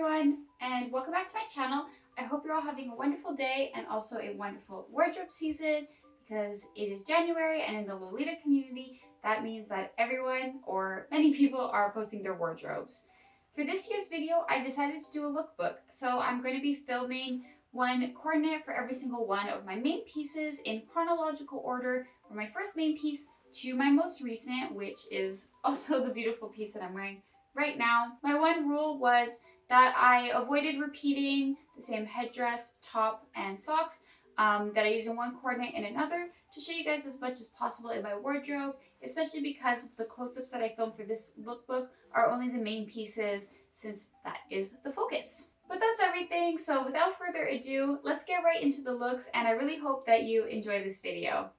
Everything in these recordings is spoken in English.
everyone, and welcome back to my channel. I hope you're all having a wonderful day and also a wonderful wardrobe season because it is January, and in the Lolita community, that means that everyone or many people are posting their wardrobes. For this year's video, I decided to do a lookbook, so I'm going to be filming one coordinate for every single one of my main pieces in chronological order, from my first main piece to my most recent, which is also the beautiful piece that I'm wearing right now. My one rule was that I avoided repeating the same headdress, top, and socks that I use in one coordinate in another, to show you guys as much as possible in my wardrobe, especially because the close-ups that I filmed for this lookbook are only the main pieces, since that is the focus. But that's everything, so without further ado, let's get right into the looks, and I really hope that you enjoy this video.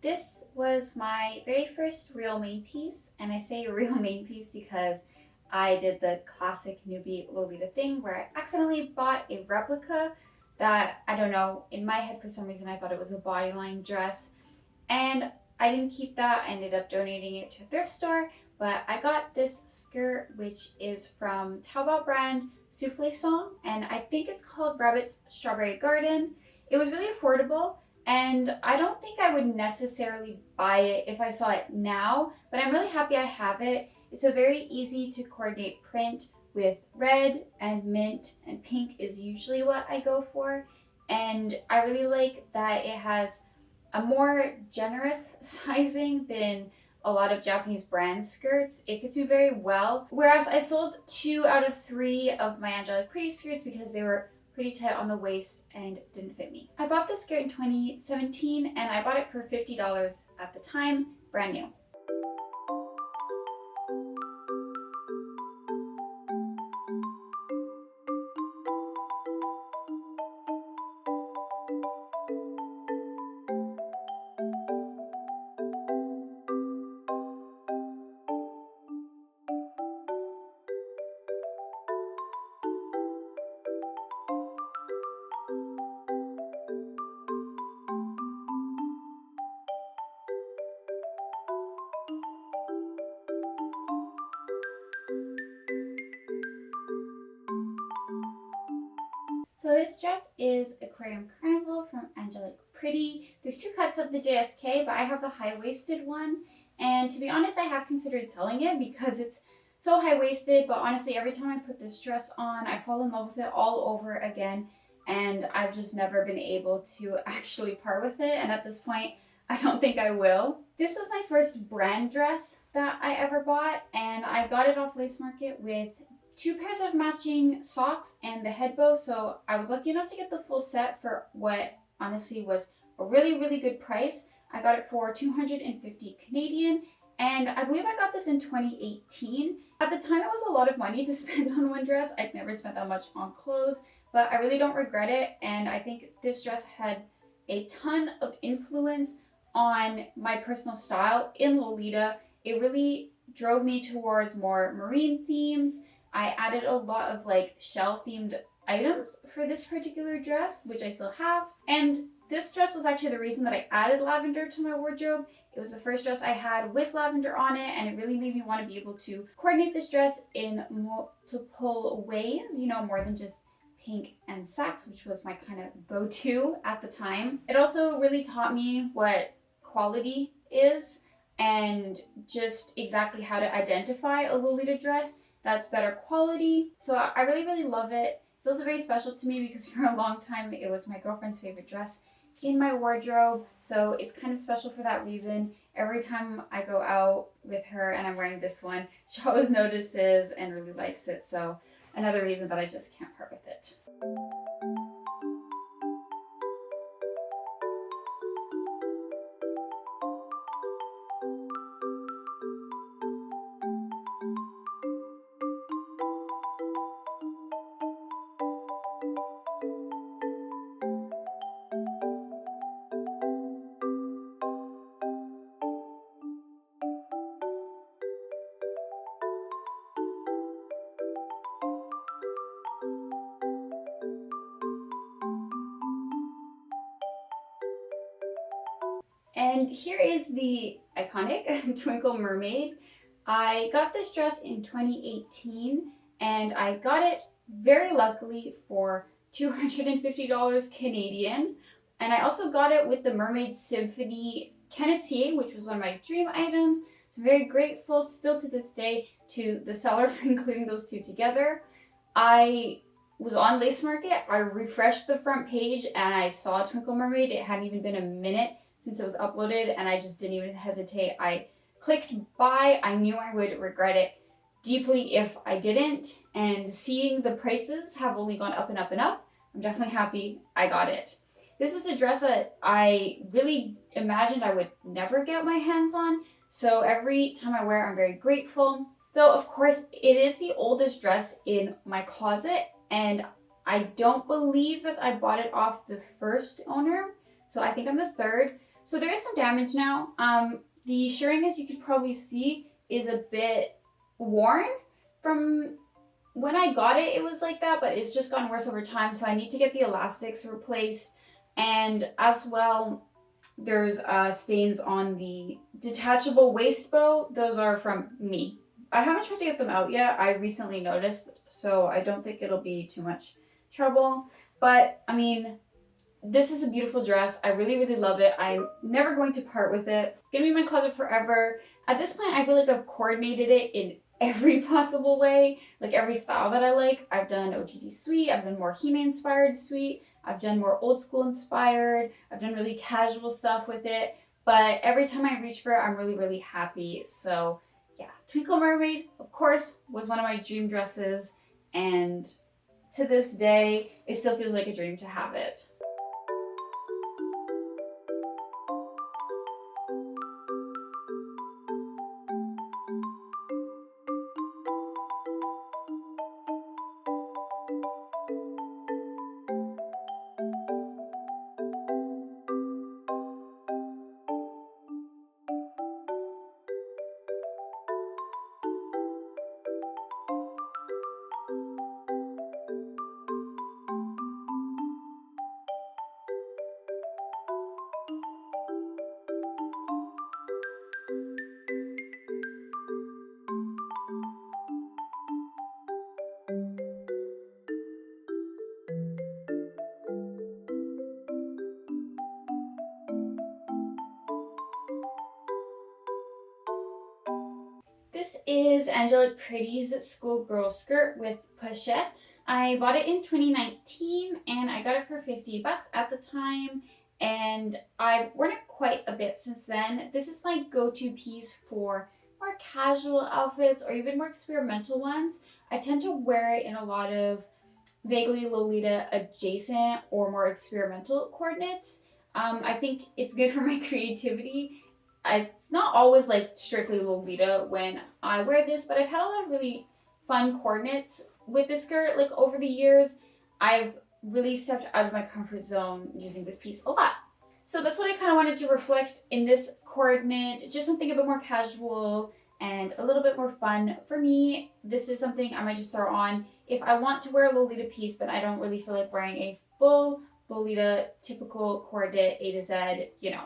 This was my very first real main piece, and I say real main piece because I did the classic newbie Lolita thing where I accidentally bought a replica that, I don't know, in my head for some reason I thought it was a bodyline dress, and I didn't keep that. I ended up donating it to a thrift store, but I got this skirt, which is from Taobao brand Souffle Song, and I think it's called Rabbit's Strawberry Garden. It was really affordable, and I don't think I would necessarily buy it if I saw it now, but I'm really happy I have it. It's a very easy to coordinate print with red and mint, and pink is usually what I go for. And I really like that it has a more generous sizing than a lot of Japanese brand skirts. It fits me very well. Whereas I sold 2 out of 3 of my Angelic Pretty skirts because they were pretty tight on the waist and didn't fit me. I bought this skirt in 2017 and I bought it for $50 at the time, brand new. So this dress is Aquarium Carnival from Angelic Pretty. There's 2 cuts of the JSK, but I have the high-waisted one. And to be honest, I have considered selling it because it's so high-waisted, but honestly, every time I put this dress on, I fall in love with it all over again. And I've just never been able to actually part with it. And at this point, I don't think I will. This was my first brand dress that I ever bought, and I got it off Lace Market with 2 pairs of matching socks and the head bow, so I was lucky enough to get the full set for what honestly was a really good price. I got it for 250 Canadian, and I believe I got this in 2018. At the time, it was a lot of money to spend on one dress. I'd never spent that much on clothes, but I really don't regret it, and I think this dress had a ton of influence on my personal style in Lolita. It really drove me towards more marine themes. I added a lot of like shell themed items for this particular dress, which I still have. And this dress was actually the reason that I added lavender to my wardrobe. It was the first dress I had with lavender on it, and it really made me want to be able to coordinate this dress in multiple ways, you know, more than just pink and sax, which was my kind of go-to at the time. It also really taught me what quality is and just exactly how to identify a Lolita dress that's better quality. So I really love it. It's also very special to me because for a long time it was my girlfriend's favorite dress in my wardrobe, so it's kind of special for that reason. Every time I go out with her and I'm wearing this one, she always notices and really likes it, so another reason that I just can't part with it. And here is the iconic Twinkle Mermaid. I got this dress in 2018 and I got it very luckily for $250 Canadian. And I also got it with the Mermaid Symphony Canetier, which was one of my dream items. So I'm very grateful still to this day to the seller for including those two together. I was on Lace Market. I refreshed the front page and I saw Twinkle Mermaid. It hadn't even been a minute since it was uploaded and I just didn't even hesitate. I clicked buy. I knew I would regret it deeply if I didn't. And seeing the prices have only gone up and up and up, I'm definitely happy I got it. This is a dress that I really imagined I would never get my hands on. So every time I wear it, I'm very grateful. Though, of course, it is the oldest dress in my closet. And I don't believe that I bought it off the first owner. So I think I'm the third. So there is some damage now. The shirring, as you could probably see, is a bit worn. From when I got it, it was like that, but it's just gotten worse over time. So I need to get the elastics replaced. And as well, there's stains on the detachable waist bow. Those are from me. I haven't tried to get them out yet. I recently noticed, so I don't think it'll be too much trouble. But, I mean, this is a beautiful dress. I really, really love it. I'm never going to part with it. It's gonna be in my closet forever. At this point, I feel like I've coordinated it in every possible way, like every style that I like. I've done OGD suite, I've done more He-Man inspired suite, I've done more old school inspired, I've done really casual stuff with it, but every time I reach for it, I'm really, really happy. So yeah, Twinkle Mermaid, of course, was one of my dream dresses, and to this day, it still feels like a dream to have it. This is Angelic Pretty's schoolgirl skirt with pochette. I bought it in 2019 and I got it for 50 bucks at the time, and I've worn it quite a bit since then. This is my go-to piece for more casual outfits or even more experimental ones. I tend to wear it in a lot of vaguely Lolita adjacent or more experimental coordinates. I think it's good for my creativity. It's not always like strictly Lolita when I wear this, but I've had a lot of really fun coordinates with this skirt. Like over the years, I've really stepped out of my comfort zone using this piece a lot. So that's what I kind of wanted to reflect in this coordinate, just something a bit more casual and a little bit more fun. For me, this is something I might just throw on if I want to wear a Lolita piece, but I don't really feel like wearing a full Lolita typical coordinate A to Z, you know.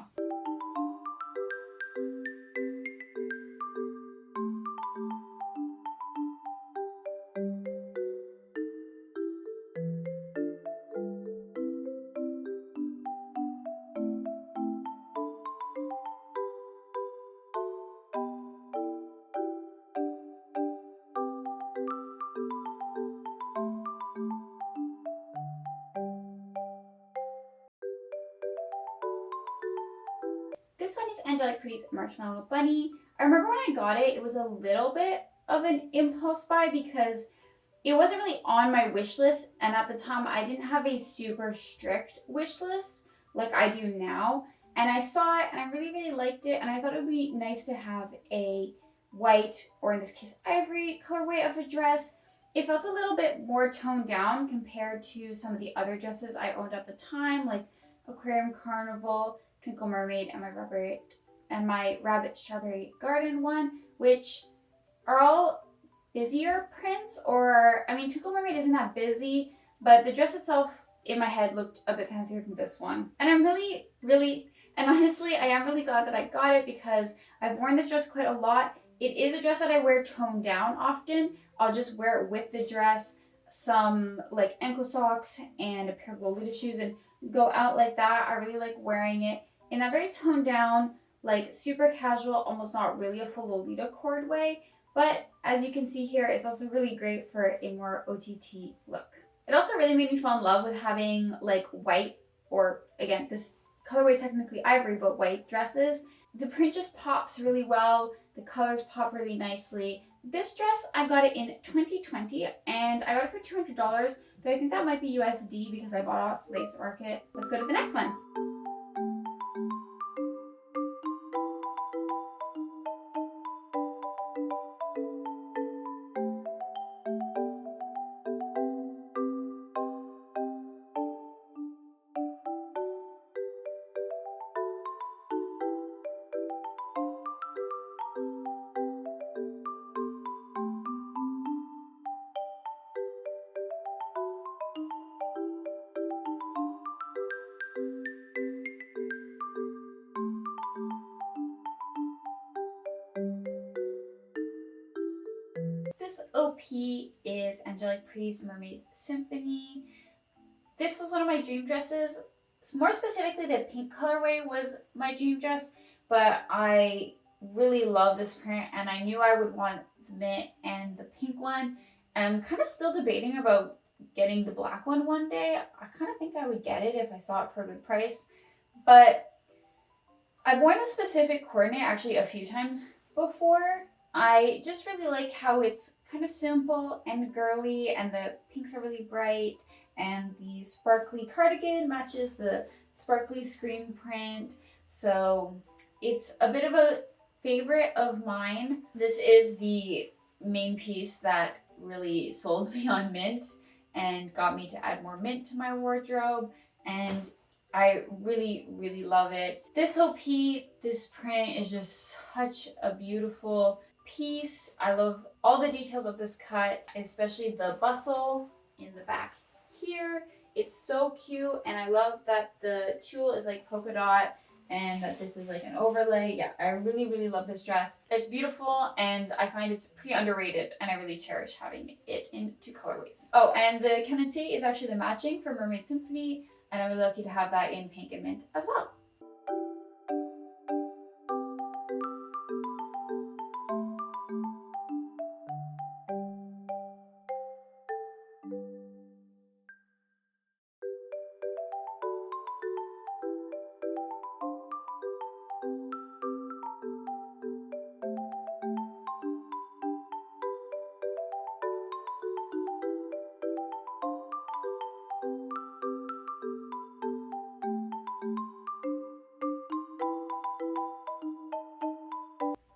This one is Angelic Pretty's Marshmallow Bunny. I remember when I got it, it was a little bit of an impulse buy because it wasn't really on my wish list, and at the time I didn't have a super strict wish list like I do now. And I saw it and I really, really liked it, and I thought it would be nice to have a white, or in this case ivory, colorway of a dress. It felt a little bit more toned down compared to some of the other dresses I owned at the time, like Aquarium Carnival, Twinkle Mermaid, and my Rabbit Strawberry Garden one, which are all busier prints. Or, I mean, Twinkle Mermaid isn't that busy, but the dress itself in my head looked a bit fancier than this one. And I'm really, really And honestly, I am really glad that I got it because I've worn this dress quite a lot. It is a dress that I wear toned down often. I'll just wear it with the dress, some like ankle socks and a pair of Lolita shoes and go out like that. I really like wearing it in that very toned down, like super casual, almost not really a full Lolita cord way. But as you can see here, it's also really great for a more OTT look. It also really made me fall in love with having like white, or again, this colorway is technically ivory, but white dresses. The print just pops really well. The colors pop really nicely. This dress, I got it in 2020 and I got it for $200, but I think that might be USD because I bought it off Lace Market. Let's go to the next one. This OP is Angelique Pretty's Mermaid Symphony. This was one of my dream dresses. More specifically, the pink colorway was my dream dress, but I really love this print and I knew I would want the mint and the pink one. And I'm kind of still debating about getting the black one day. I kind of think I would get it if I saw it for a good price. But I've worn this specific coordinate actually a few times before. I just really like how it's kind of simple and girly and the pinks are really bright and the sparkly cardigan matches the sparkly screen print. So it's a bit of a favorite of mine. This is the main piece that really sold me on mint and got me to add more mint to my wardrobe, and I really, really love it. This OP, this print is just such a beautiful piece. I love all the details of this cut, especially the bustle in the back here. It's so cute, and I love that the tulle is like polka dot and that this is like an overlay. Yeah, I really, really love this dress. It's beautiful and I find it's pretty underrated and I really cherish having it in two colorways. Oh, and the canopy is actually the matching for Mermaid Symphony, and I'm really lucky to have that in pink and mint as well.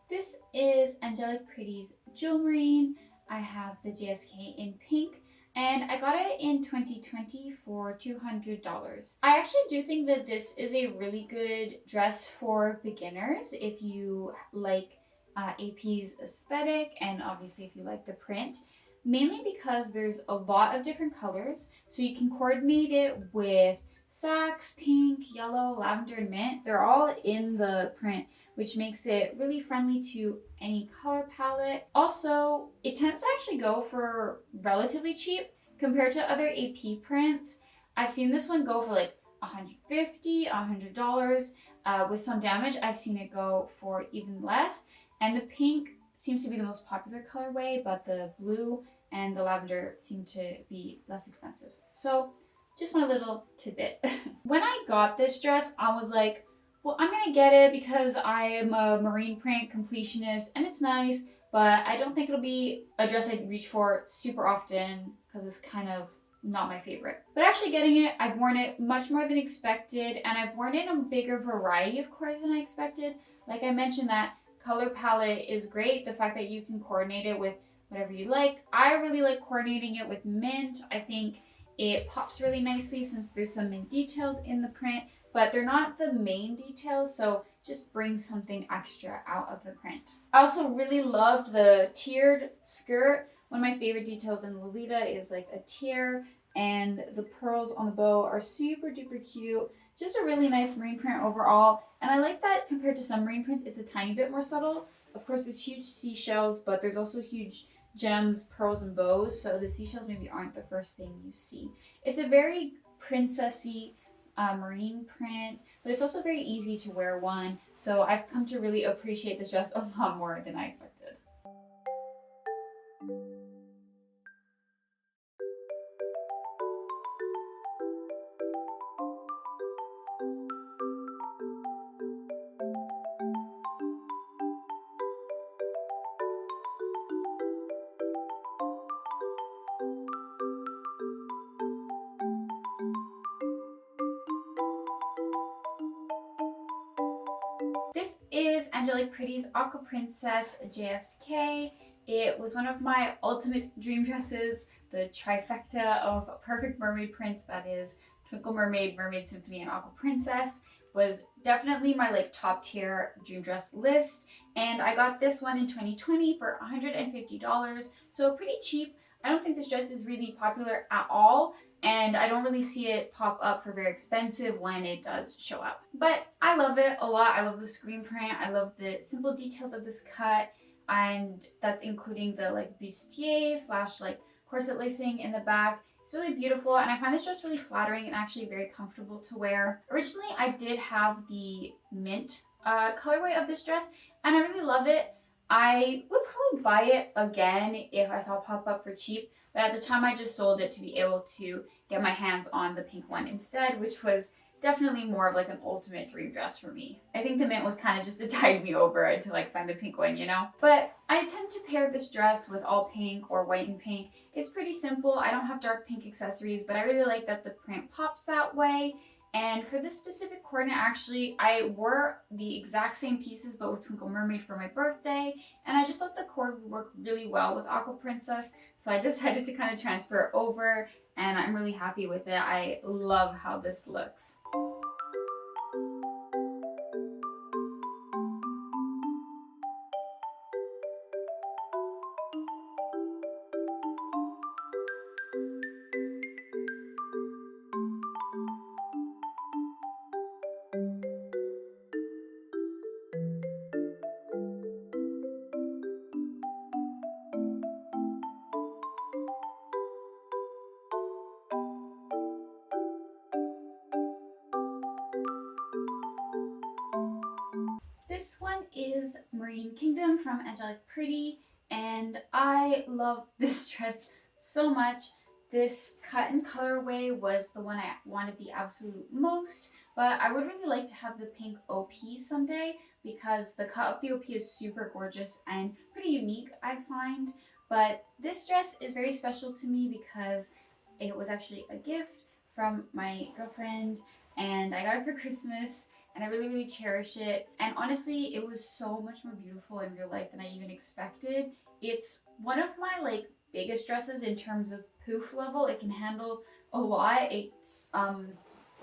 This is Angelique Pretty's Jewel Marine. I have the JSK in pink and I got it in 2020 for $200. I actually do think that this is a really good dress for beginners if you like AP's aesthetic and obviously if you like the print. Mainly because there's a lot of different colors, so you can coordinate it with sax, pink, yellow, lavender, and mint. They're all in the print, which makes it really friendly to any color palette. Also, it tends to actually go for relatively cheap compared to other AP prints. I've seen this one go for like $150, $100. With some damage, I've seen it go for even less. And the pink seems to be the most popular colorway, but the blue and the lavender seem to be less expensive. So just my little tidbit. When I got this dress, I was like, well, I'm gonna get it because I am a marine print completionist and it's nice, but I don't think it'll be a dress I'd reach for super often because it's kind of not my favorite. But actually getting it, I've worn it much more than expected, and I've worn it in a bigger variety of colors than I expected. Like I mentioned, that color palette is great. The fact that you can coordinate it with whatever you like. I really like coordinating it with mint. I think it pops really nicely since there's some mint details in the print, but they're not the main details, so just bring something extra out of the print. I also really loved the tiered skirt. One of my favorite details in Lolita is like a tier and the pearls on the bow are super duper cute. Just a really nice marine print overall, and I like that compared to some marine prints, it's a tiny bit more subtle. Of course, there's huge seashells, but there's also huge gems, pearls, and bows, so the seashells maybe aren't the first thing you see. It's a very princessy marine print, but it's also very easy to wear one, so I've come to really appreciate this dress a lot more than I expected. This is Angelique Pretty's Aqua Princess JSK. It was one of my ultimate dream dresses, the trifecta of perfect mermaid prints, that is Twinkle Mermaid, Mermaid Symphony, and Aqua Princess, was definitely my like top tier dream dress list. And I got this one in 2020 for $150, so pretty cheap. I don't think this dress is really popular at all, and I don't really see it pop up for very expensive when it does show up. But I love it a lot. I love the screen print. I love the simple details of this cut, and that's including the like bustier slash like corset lacing in the back. It's really beautiful, and I find this dress really flattering and actually very comfortable to wear. Originally, I did have the mint colorway of this dress, and I really love it. I would probably buy it again if I saw it pop up for cheap, but at the time I just sold it to be able to get my hands on the pink one instead, which was definitely more of like an ultimate dream dress for me. I think the mint was kind of just to tide me over until like find the pink one, you know? But I tend to pair this dress with all pink or white and pink. It's pretty simple. I don't have dark pink accessories, but I really like that the print pops that way. And for this specific coordinate, actually, I wore the exact same pieces, but with Twinkle Mermaid for my birthday. And I just thought the cord would work really well with Aqua Princess. So I decided to kind of transfer it over, and I'm really happy with it. I love how this looks. This one is Marine Kingdom from Angelique Pretty, and I love this dress so much. This cut and colorway was the one I wanted the absolute most, but I would really like to have the pink OP someday because the cut of the OP is super gorgeous and pretty unique, I find. But this dress is very special to me because it was actually a gift from my girlfriend, and I got it for Christmas, and I really, really cherish it. And honestly, it was so much more beautiful in real life than I even expected. It's one of my like biggest dresses in terms of poof level. It can handle a lot. It's well,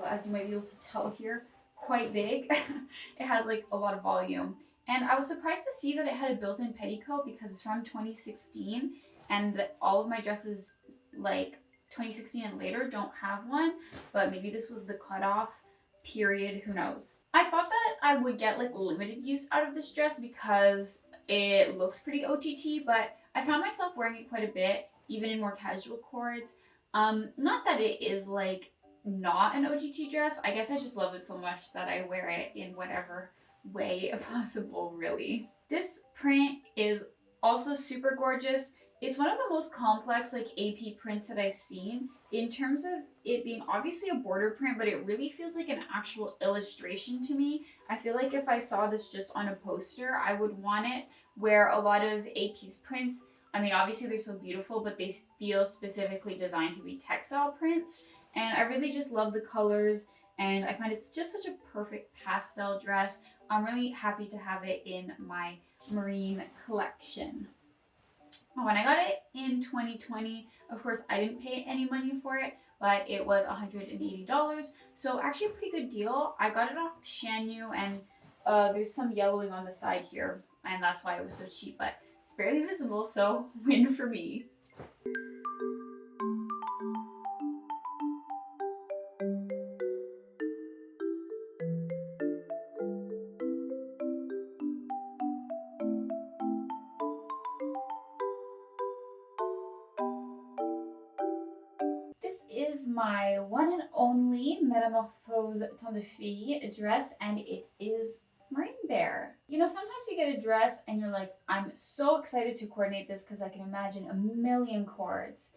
as you might be able to tell here, quite big. It has like a lot of volume. And I was surprised to see that it had a built-in petticoat because it's from 2016, and all of my dresses like 2016 and later don't have one, but maybe this was the cutoff period, who knows. I thought that I would get like limited use out of this dress because it looks pretty OTT, but I found myself wearing it quite a bit, even in more casual cords. Not that it is like not an OTT dress. I guess I just love it so much that I wear it in whatever way possible, really. This print is also super gorgeous. It's one of the most complex like AP prints that I've seen in terms of it being obviously a border print, but it really feels like an actual illustration to me. I feel like if I saw this just on a poster, I would want it, where a lot of AP's prints, I mean, obviously they're so beautiful, but they feel specifically designed to be textile prints. And I really just love the colors, and I find it's just such a perfect pastel dress. I'm really happy to have it in my marine collection. When I got it in 2020, of course, I didn't pay any money for it, but it was $180. So actually a pretty good deal. I got it off Shanyu, and there's some yellowing on the side here, and that's why it was so cheap, but it's barely visible, so win for me. is my one and only Metamorphose Temps de Fille dress, and it is Marine Bear. You know, sometimes you get a dress and you're like, I'm so excited to coordinate this because I can imagine a million cords.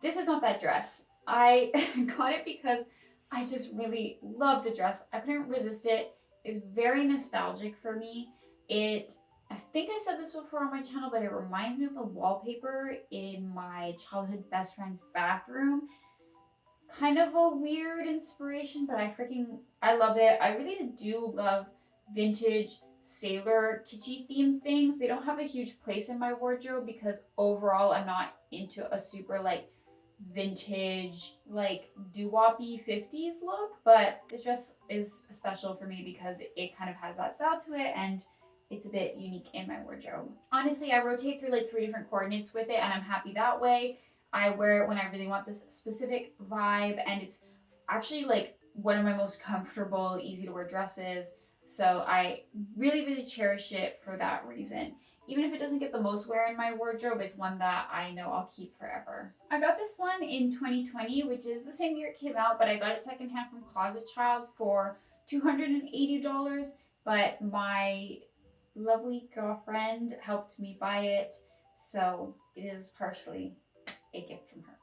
This is not that dress. I got it because I just really love the dress. I couldn't resist it. It's very nostalgic for me. I think I've said this before on my channel, but it reminds me of the wallpaper in my childhood best friend's bathroom. Kind of a weird inspiration, but I love it. I really do love vintage sailor kitschy themed things. They don't have a huge place in my wardrobe because overall I'm not into a super like vintage like doo-woppy 50s look, but this dress is special for me because it kind of has that style to it and it's a bit unique in my wardrobe. Honestly, I rotate through like 3 different coordinates with it and I'm happy that way. I wear it when I really want this specific vibe, and it's actually like one of my most comfortable, easy to wear dresses. So I really, really cherish it for that reason. Even if it doesn't get the most wear in my wardrobe, it's one that I know I'll keep forever. I got this one in 2020, which is the same year it came out, but I got it secondhand from Closet Child for $280, but my lovely girlfriend helped me buy it, so it is partially a gift from her.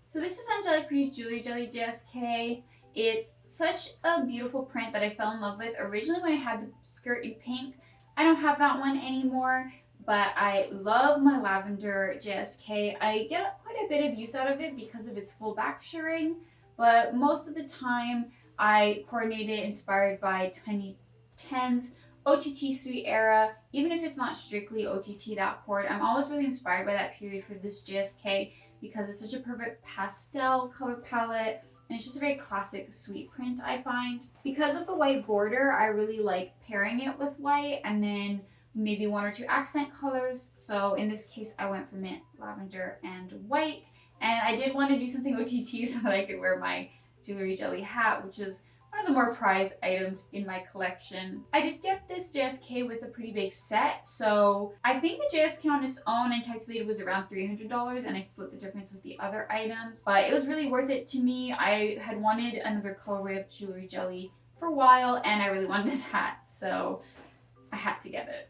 So this is Angelic Pretty's Jewelry Jelly JSK. It's such a beautiful print that I fell in love with originally when I had the skirt in pink. I don't have that one anymore, but I love my lavender JSK. I get quite a bit of use out of it because of its full back shirring, but most of the time I coordinate it inspired by 2010's OTT Sweet Era. Even if it's not strictly OTT that cord, I'm always really inspired by that period for this JSK because it's such a perfect pastel color palette and it's just a very classic sweet print, I find. Because of the white border, I really like pairing it with white and then maybe 1 or 2 accent colors. So in this case, I went for mint, lavender, and white. And I did want to do something OTT so that I could wear my jewelry jelly hat, which is one of the more prized items in my collection. I did get this JSK with a pretty big set, so I think the JSK on its own I calculated was around $300, and I split the difference with the other items. But it was really worth it to me. I had wanted another colorway of jewelry jelly for a while, and I really wanted this hat, so I had to get it.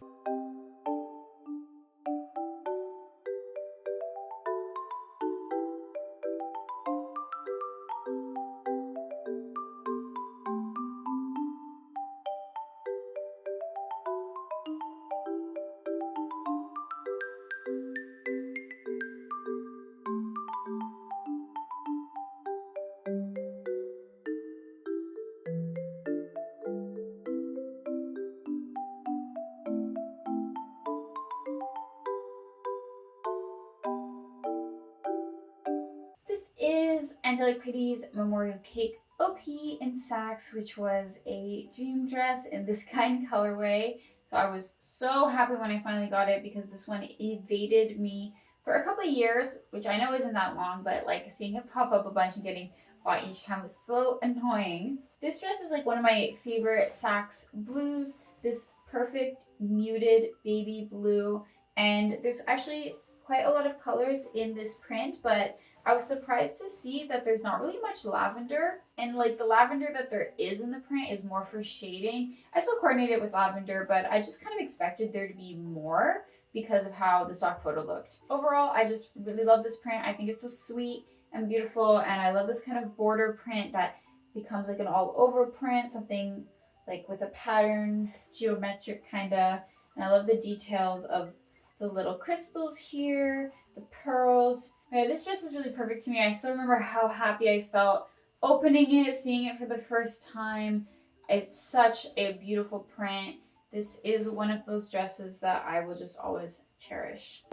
Is Angelic Pretty's Memorial Cake OP in Saks, which was a dream dress in this kind colorway. So I was so happy when I finally got it because this one evaded me for a couple of years, which I know isn't that long, but like seeing it pop up a bunch and getting bought each time was so annoying. This dress is like one of my favorite Saks blues, this perfect muted baby blue, and there's actually quite a lot of colors in this print, but I was surprised to see that there's not really much lavender, and like the lavender that there is in the print is more for shading. I still coordinate it with lavender, but I just kind of expected there to be more because of how the stock photo looked. Overall, I just really love this print. I think it's so sweet and beautiful, and I love this kind of border print that becomes like an all over print, something like with a pattern, geometric kinda, and I love the details of the little crystals here, the pearls. Okay, this dress is really perfect to me. I still remember how happy I felt opening it, seeing it for the first time. It's such a beautiful print. This is one of those dresses that I will just always cherish.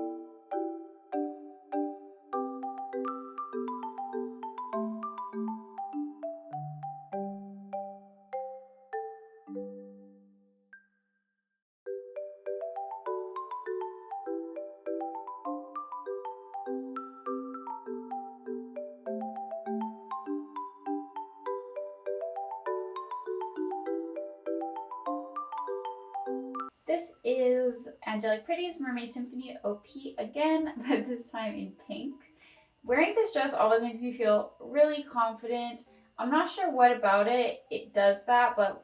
is Angelic Pretty's Mermaid Symphony OP again, but this time in pink. Wearing this dress always makes me feel really confident. I'm not sure what about it does that, but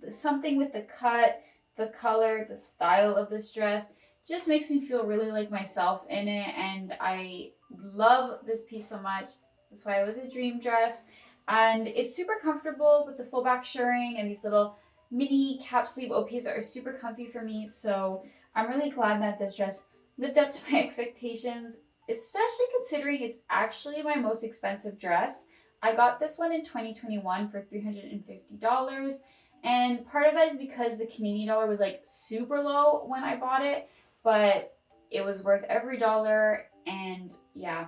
something with the cut, the color, the style of this dress just makes me feel really like myself in it, and I love this piece so much. That's why it was a dream dress, and it's super comfortable with the full back shirring and these little mini cap sleeve OPs that are super comfy for me. So I'm really glad that this dress lived up to my expectations, especially considering it's actually my most expensive dress. I got this one in 2021 for $350. And part of that is because the Canadian dollar was like super low when I bought it, but it was worth every dollar. And yeah,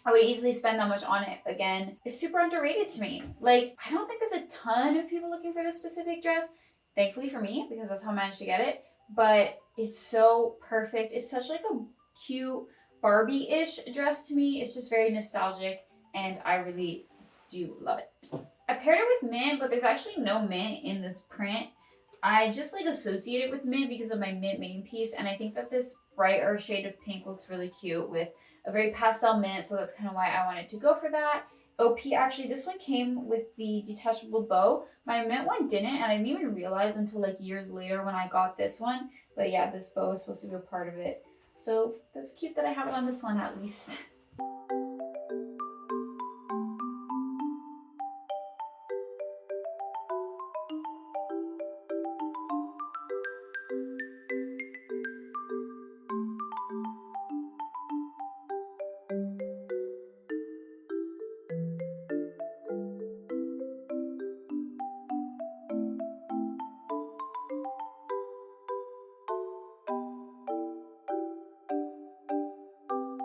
I would easily spend that much on it again. It's super underrated to me. Like, I don't think there's a ton of people looking for this specific dress. Thankfully for me, because that's how I managed to get it. But it's so perfect. It's such like a cute Barbie-ish dress to me. It's just very nostalgic, and I really do love it. I paired it with mint, but there's actually no mint in this print. I just like associate it with mint because of my mint main piece, and I think that this brighter shade of pink looks really cute with a very pastel mint, so that's kind of why I wanted to go for that. OP, actually, this one came with the detachable bow. My mint one didn't, and I didn't even realize until like years later when I got this one. But yeah, this bow is supposed to be a part of it. So that's cute that I have it on this one at least.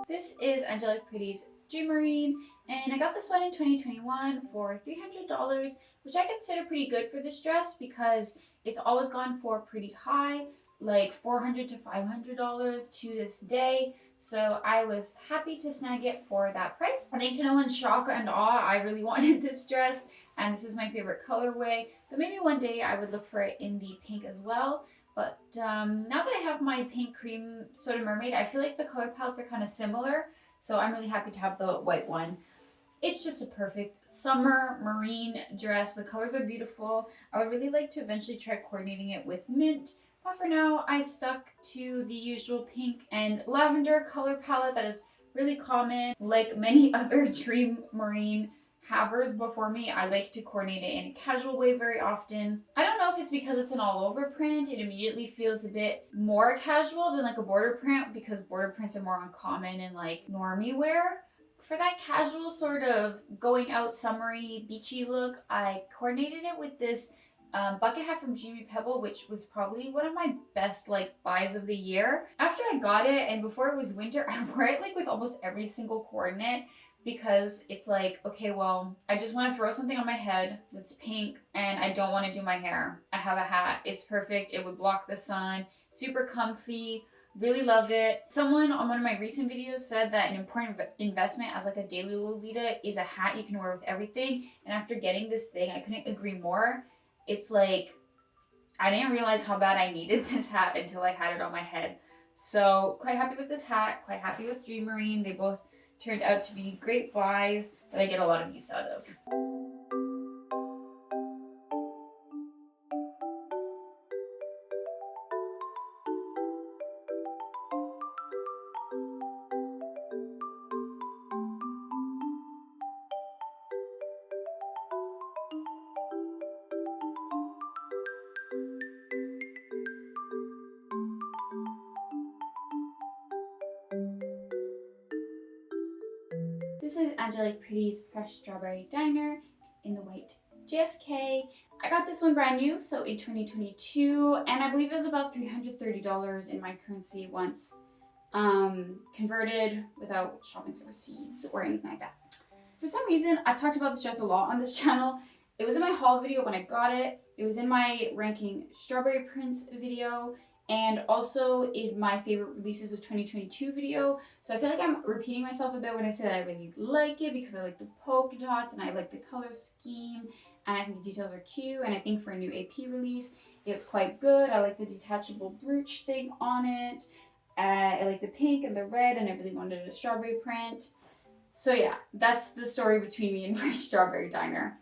This is Angelic Pretty's Dream Marine, and I got this one in 2021 for $300, which I consider pretty good for this dress because it's always gone for pretty high, like $400 to $500 to this day. So I was happy to snag it for that price. I think to no one's shock and awe, I really wanted this dress, and this is my favorite colorway, but maybe one day I would look for it in the pink as well. But now that I have my pink cream soda mermaid, I feel like the color palettes are kind of similar. So I'm really happy to have the white one. It's just a perfect summer marine dress. The colors are beautiful. I would really like to eventually try coordinating it with mint. But for now, I stuck to the usual pink and lavender color palette that is really common. Like many other dream marine havers before me, I like to coordinate it in a casual way very often. I don't know if it's because it's an all over print, it immediately feels a bit more casual than like a border print, because border prints are more uncommon in like normie wear. For that casual sort of going out summery beachy look, I coordinated it with this bucket hat from Jimmy Pebble, which was probably one of my best like buys of the year. After I got it and before it was winter, I wore it like with almost every single coordinate, because it's like, okay, well, I just want to throw something on my head that's pink and I don't want to do my hair. I have a hat. It's perfect. It would block the sun. Super comfy. Really love it. Someone on one of my recent videos said that an important investment as like a daily Lolita is a hat you can wear with everything. And after getting this thing, I couldn't agree more. It's like, I didn't realize how bad I needed this hat until I had it on my head. So quite happy with this hat. Quite happy with Dream Marine. They both turned out to be great buys that I get a lot of use out of. This is Angelic Pretty's Fresh Strawberry Diner in the white JSK. I got this one brand new, so in 2022, and I believe it was about $330 in my currency once converted without shopping overseas or anything like that. For some reason, I've talked about this dress a lot on this channel. It was in my haul video when I got it. It was in my ranking strawberry prints video, and also in my favorite releases of 2022 video. So I feel like I'm repeating myself a bit when I say that I really like it because I like the polka dots and I like the color scheme. and I think the details are cute, and I think for a new AP release, it's quite good. I like the detachable brooch thing on it. I like the pink and the red, and I really wanted a strawberry print. So yeah, that's the story between me and my strawberry diner.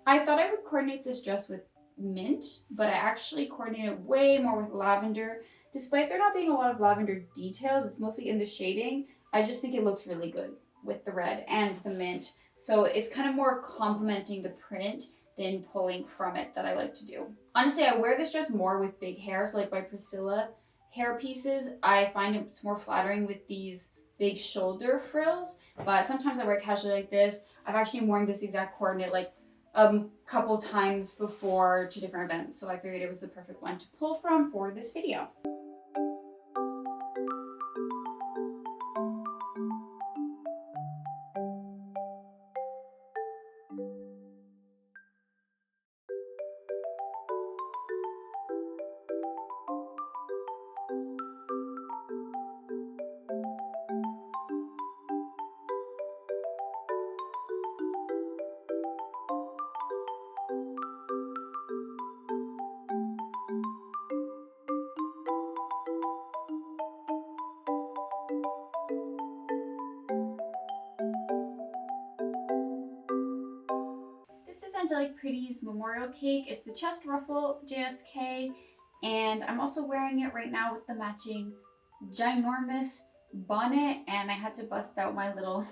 I thought I would coordinate this dress with mint, but I actually coordinated way more with lavender. Despite there not being a lot of lavender details, it's mostly in the shading. I just think it looks really good with the red and the mint. So it's kind of more complementing the print than pulling from it that I like to do. Honestly, I wear this dress more with big hair. So like my Priscilla hair pieces, I find it's more flattering with these big shoulder frills. But sometimes I wear it casually like this. I've actually worn this exact coordinate like a couple times before to different events. So I figured it was the perfect one to pull from for this video. Angelique Pretty's memorial cake. It's the chest ruffle JSK, and I'm also wearing it right now with the matching ginormous bonnet, and I had to bust out my little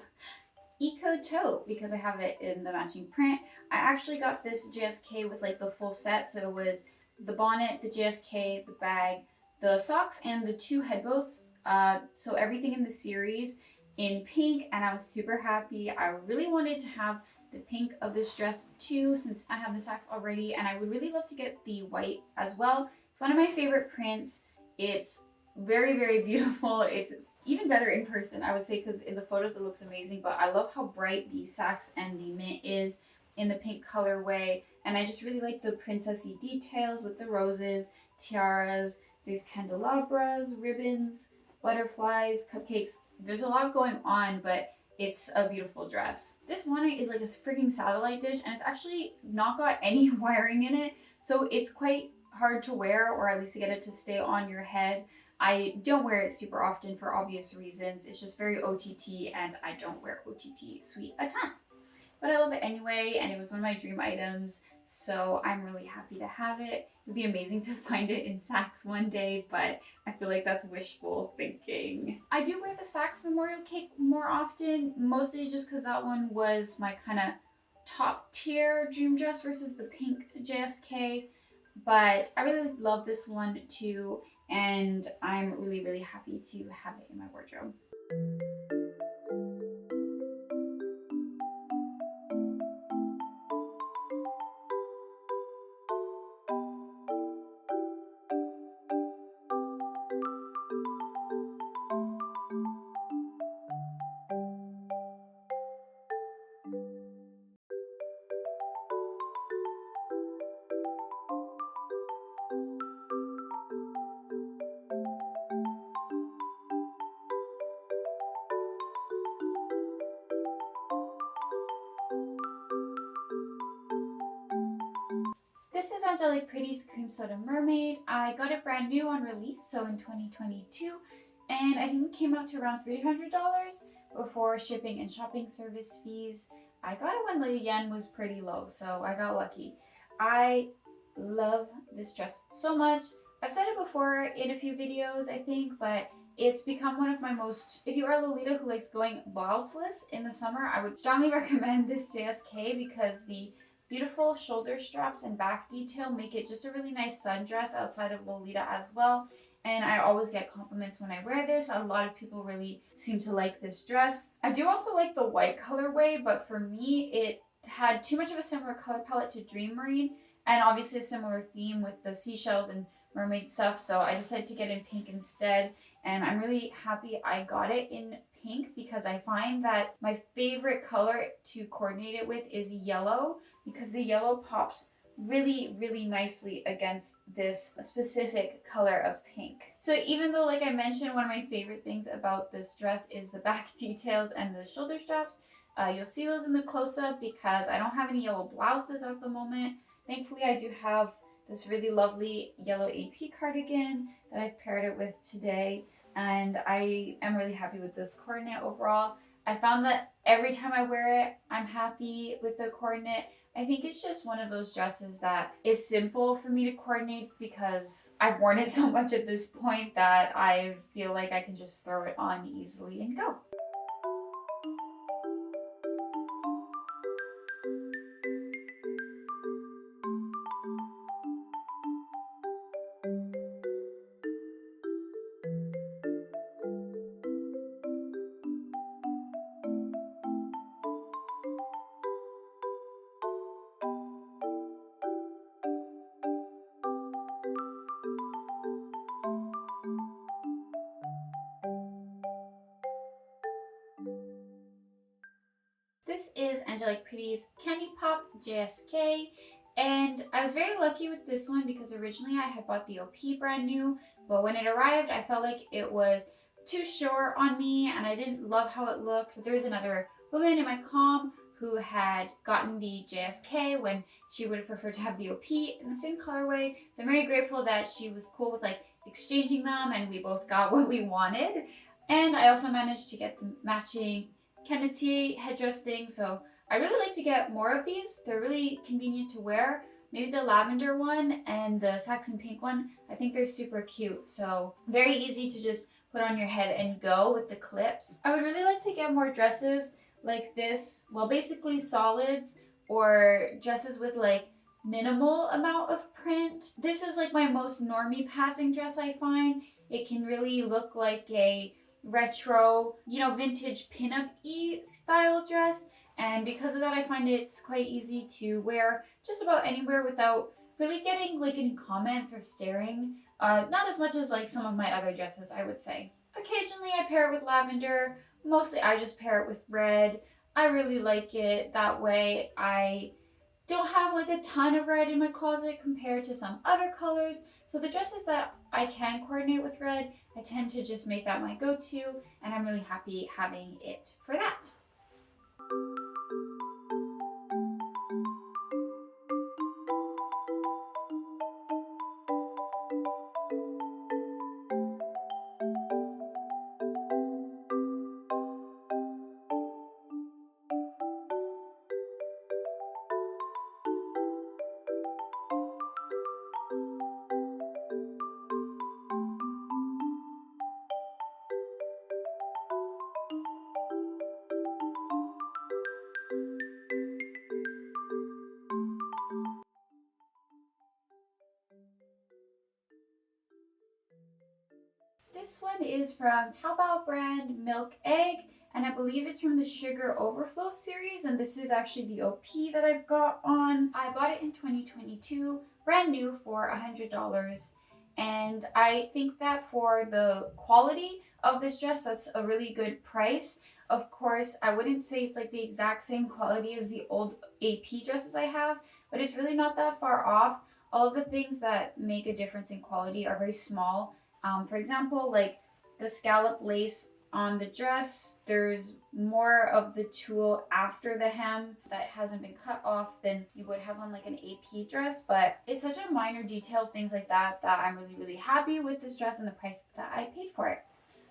eco tote because I have it in the matching print. I actually got this JSK with like the full set, so it was the bonnet, the JSK, the bag, the socks, and the 2 head bows. So everything in the series in pink, and I was super happy. I really wanted to have the pink of this dress too, since I have the sacks already, and I would really love to get the white as well. It's one of my favorite prints. It's very, very beautiful. It's even better in person, I would say, because in the photos it looks amazing, but I love how bright the sacks and the mint is in the pink colorway, and I just really like the princessy details with the roses, tiaras, these candelabras, ribbons, butterflies, cupcakes. There's a lot going on, but it's a beautiful dress. This bonnet is like a freaking satellite dish, and it's actually not got any wiring in it, so it's quite hard to wear, or at least to get it to stay on your head. I don't wear it super often for obvious reasons. It's just very OTT, and I don't wear OTT suite a ton. But I love it anyway, and it was one of my dream items, so I'm really happy to have it. It would be amazing to find it in Saks one day, but I feel like that's wishful thinking. I do wear the Saks memorial cake more often, mostly just because that one was my kind of top tier dream dress versus the pink JSK, but I really love this one too, and I'm really, really happy to have it in my wardrobe. This is Angelique Pretty's Cream Soda Mermaid. I got it brand new on release, so in 2022, and I think it came out to around $300 before shipping and shopping service fees. I got it when the yen was pretty low, so I got lucky. I love this dress so much. I've said it before in a few videos, I think, but it's become one of my most, if you are a Lolita who likes going blouseless in the summer, I would strongly recommend this JSK because the beautiful shoulder straps and back detail make it just a really nice sundress outside of Lolita as well. And I always get compliments when I wear this. A lot of people really seem to like this dress. I do also like the white colorway, but for me, it had too much of a similar color palette to Dream Marine, and obviously a similar theme with the seashells and mermaid stuff, so I decided to get in pink instead, and I'm really happy I got it in pink because I find that my favorite color to coordinate it with is yellow, because the yellow pops really, really nicely against this specific color of pink. So even though, like I mentioned, one of my favorite things about this dress is the back details and the shoulder straps, You'll see those in the close-up because I don't have any yellow blouses at the moment. Thankfully, I do have this really lovely yellow AP cardigan that I've paired it with today, and I am really happy with this coordinate overall. I found that every time I wear it, I'm happy with the coordinate. I think it's just one of those dresses that is simple for me to coordinate because I've worn it so much at this point that I feel like I can just throw it on easily and go. This is Angelique Pretty's Candy Pop JSK, and I was very lucky with this one because originally I had bought the OP brand new, but when it arrived I felt like it was too short on me and I didn't love how it looked. But there was another woman in my comm who had gotten the JSK when she would have preferred to have the OP in the same colorway, so I'm very grateful that she was cool with like exchanging them and we both got what we wanted. And I also managed to get the matching Kennedy headdress thing, so I really like to get more of these. They're really convenient to wear. Maybe the lavender one and the Saxon pink one, I think they're super cute, so very easy to just put on your head and go with the clips. I would really like to get more dresses like this, well basically solids or dresses with like minimal amount of print. This is like my most normie passing dress I find. It can really look like a retro, vintage pinup-y style dress, and because of that I find it's quite easy to wear just about anywhere without really getting like any comments or staring. Not as much as like some of my other dresses, I would say. Occasionally I pair it with lavender, mostly I just pair it with red. I really like it that way. I don't have like a ton of red in my closet compared to some other colors, so the dresses that I can coordinate with red, I tend to just make that my go-to, and I'm really happy having it for that. This one is from Taobao brand Milk Egg, and I believe it's from the Sugar Overflow series, and this is actually the OP that I've got on. I bought it in 2022, brand new for $100, and I think that for the quality of this dress, that's a really good price. Of course, I wouldn't say it's like the exact same quality as the old AP dresses I have, but it's really not that far off. All of the things that make a difference in quality are very small. For example, like the scallop lace on the dress, there's more of the tulle after the hem that hasn't been cut off than you would have on like an AP dress, but it's such a minor detail, things like that, that I'm really happy with this dress and the price that I paid for it.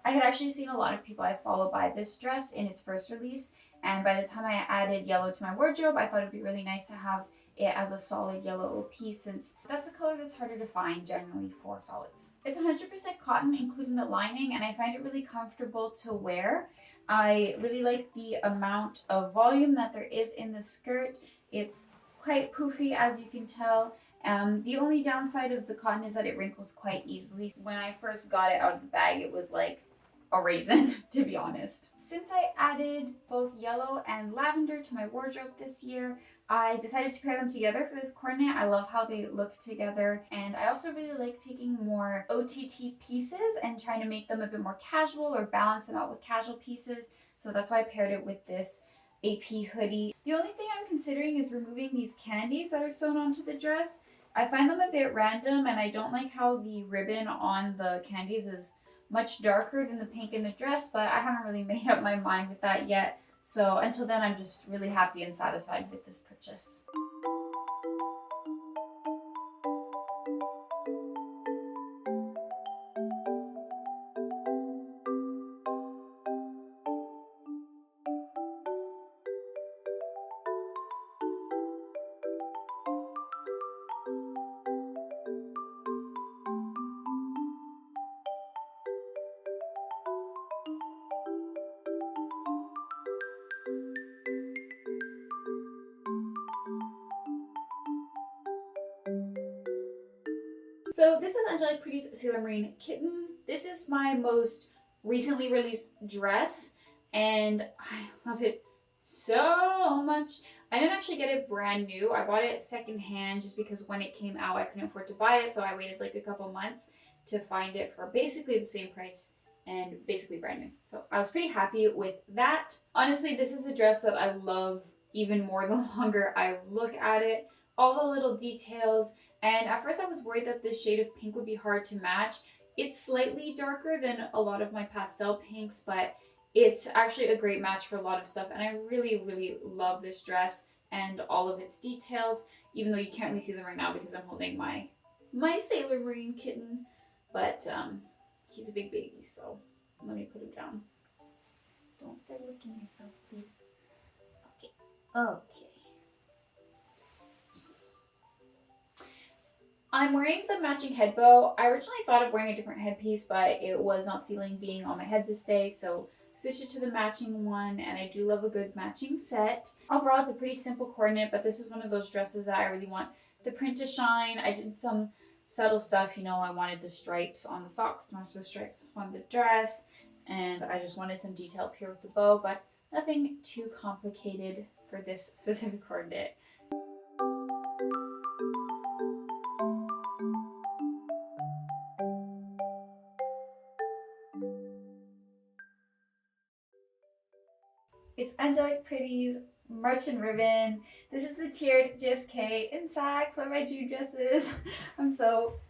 I had actually seen a lot of people I follow buy this dress in its first release, and by the time I added yellow to my wardrobe, I thought it'd be really nice to have it as a solid yellow OP, since that's a color that's harder to find generally for solids. It's 100% cotton, including the lining, and I find it really comfortable to wear. I really like the amount of volume that there is in the skirt. It's quite poofy, as you can tell. The only downside of the cotton is that it wrinkles quite easily. When I first got it out of the bag, it was like a raisin, to be honest. Since I added both yellow and lavender to my wardrobe this year, I decided to pair them together for this coordinate. I love how they look together, and I also really like taking more OTT pieces and trying to make them a bit more casual or balance them out with casual pieces, so that's why I paired it with this AP hoodie. The only thing I'm considering is removing these candies that are sewn onto the dress. I find them a bit random, and I don't like how the ribbon on the candies is much darker than the pink in the dress, but I haven't really made up my mind with that yet. So until then, I'm just really happy and satisfied with this purchase. So this is Angelique Pretty's Sailor Marine Kitten. This is my most recently released dress and I love it so much. I didn't actually get it brand new. I bought it secondhand just because when it came out I couldn't afford to buy it, so I waited like a couple months to find it for basically the same price and basically brand new. So I was pretty happy with that. Honestly, this is a dress that I love even more the longer I look at it. All the little details, and at first I was worried that this shade of pink would be hard to match. It's slightly darker than a lot of my pastel pinks, but it's actually a great match for a lot of stuff. And I really, really love this dress and all of its details, even though you can't really see them right now because I'm holding my Sailor Marine kitten. But he's a big baby, so let me put him down. Don't start licking yourself, please. Okay. Okay. I'm wearing the matching head bow. I originally thought of wearing a different headpiece, but it was not feeling being on my head this day, so switched it to the matching one, and I do love a good matching set. Overall, it's a pretty simple coordinate, but this is one of those dresses that I really want the print to shine. I did some subtle stuff, you know, I wanted the stripes on the socks to match the stripes on the dress, and I just wanted some detail up here with the bow, but nothing too complicated for this specific coordinate. It's Angelique Pretty's Merchant Ribbon. This is the tiered GSK in Saks, one of my dream dresses. I'm so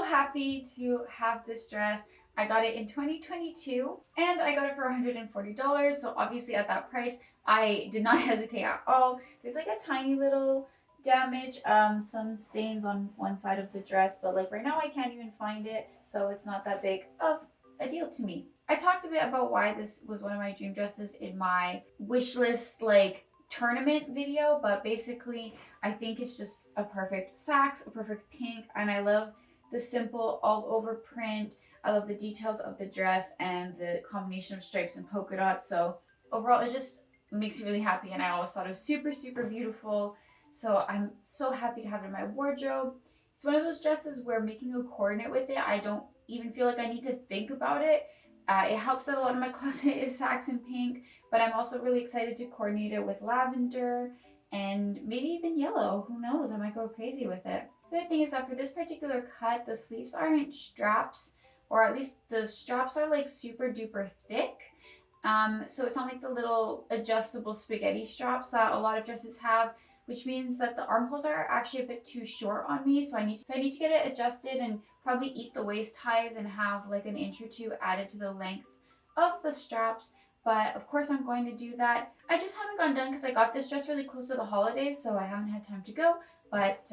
happy to have this dress. I got it in 2022 and I got it for $140. So obviously at that price, I did not hesitate at all. There's like a tiny little damage, some stains on one side of the dress, but like right now I can't even find it. So it's not that big of a deal to me. I talked a bit about why this was one of my dream dresses in my wish list like tournament video, but basically I think it's just a perfect Saks, a perfect pink, and I love the simple all over print. I love the details of the dress and the combination of stripes and polka dots. So overall it just makes me really happy, and I always thought it was super beautiful. So I'm so happy to have it in my wardrobe. It's one of those dresses where making a coordinate with it, I don't even feel like I need to think about it. It helps that a lot of my closet is Saks and pink, but I'm also really excited to coordinate it with lavender and maybe even yellow. Who knows? I might go crazy with it. The other thing is that for this particular cut, the sleeves aren't straps, or at least the straps are like super duper thick. So it's not like the little adjustable spaghetti straps that a lot of dresses have, which means that the armholes are actually a bit too short on me. So I need to get it adjusted and probably eat the waist ties and have like an inch or two added to the length of the straps. But of course I'm going to do that. I just haven't gone done because I got this dress really close to the holidays, so I haven't had time to go. But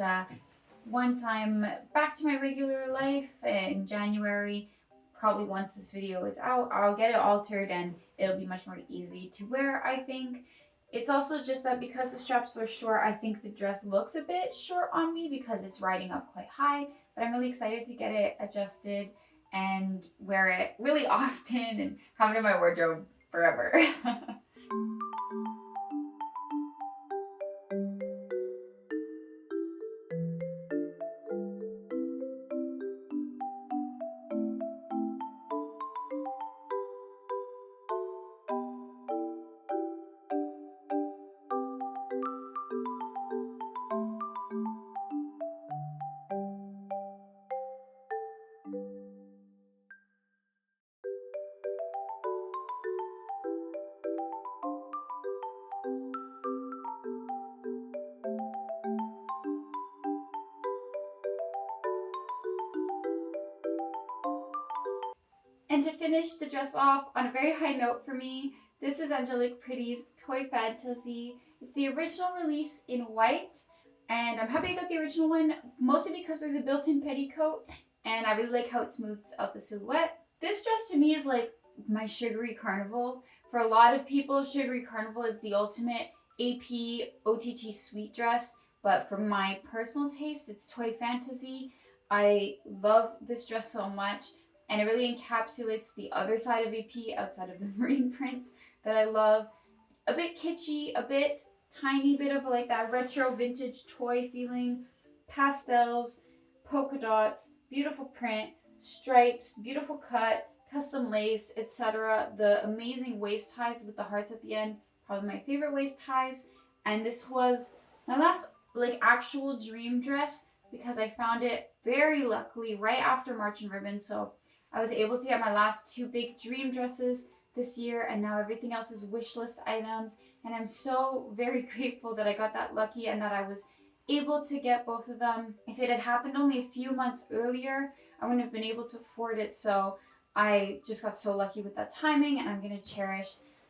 once I'm back to my regular life in January, probably once this video is out, I'll get it altered and it'll be much more easy to wear, I think. It's also just that because the straps are short, I think the dress looks a bit short on me because it's riding up quite high, but I'm really excited to get it adjusted and wear it really often and have it in my wardrobe forever. And to finish the dress off on a very high note for me, This is Angelique Pretty's Toy Fantasy. It's the original release in white, and I'm happy I got the original one, mostly because there's a built-in petticoat, and I really like how it smooths out the silhouette. This dress to me is like my sugary carnival. For a lot of people, sugary carnival is the ultimate AP OTT sweet dress, but for my personal taste, it's Toy Fantasy. I love this dress so much, and it really encapsulates the other side of AP outside of the marine prints that I love. A bit kitschy, a bit tiny bit of like that retro vintage toy feeling, pastels, polka dots, beautiful print, stripes, beautiful cut, custom lace, etc. The amazing waist ties with the hearts at the end, probably my favorite waist ties. And this was my last like actual dream dress because I found it very luckily right after March and Ribbon. So I was able to get my last two big dream dresses this year, and now everything else is wish list items, and I'm so very grateful that I got that lucky and that I was able to get both of them. If it had happened only a few months earlier, I wouldn't have been able to afford it, so I just got so lucky with that timing, and I'm going to cherish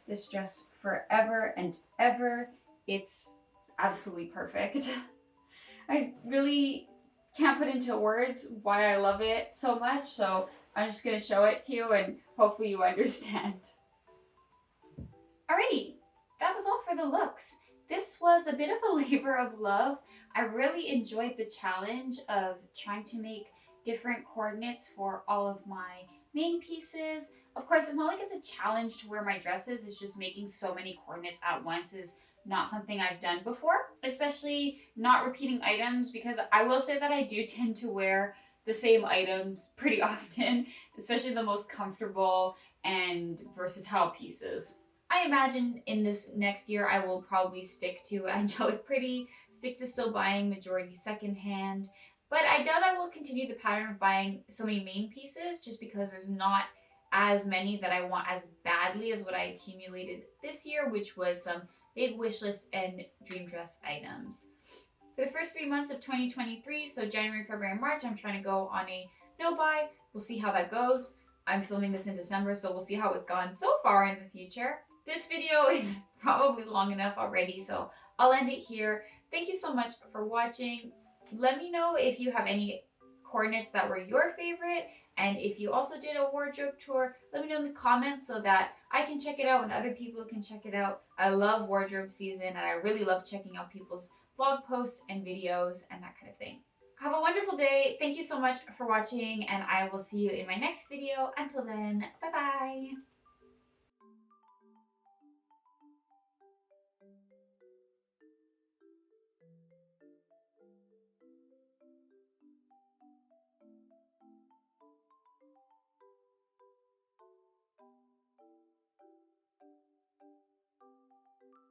this dress forever and ever. It's absolutely perfect. I really can't put into words why I love it so much, so I'm just going to show it to you and hopefully you understand. Alrighty, that was all for the looks. This was a bit of a labor of love. I really enjoyed the challenge of trying to make different coordinates for all of my main pieces. Of course, it's not like it's a challenge to wear my dresses. It's just making so many coordinates at once is not something I've done before, especially not repeating items, because I will say that I do tend to wear the same items pretty often, especially the most comfortable and versatile pieces. I imagine in this next year I will probably stick to Angelique Pretty, stick to still buying majority secondhand, but I doubt I will continue the pattern of buying so many main pieces just because there's not as many that I want as badly as what I accumulated this year, which was some big wish list and dream dress items. For the first 3 months of 2023, so January, February, and March, I'm trying to go on a no buy. We'll see how that goes. I'm filming this in December, so we'll see how it's gone so far in the future. This video is probably long enough already, so I'll end it here. Thank you so much for watching. Let me know if you have any coordinates that were your favorite, and if you also did a wardrobe tour, let me know in the comments so that I can check it out and other people can check it out. I love wardrobe season, and I really love checking out people's blog posts and videos and that kind of thing. Have a wonderful day. Thank you so much for watching, and I will see you in my next video. Until then, bye bye.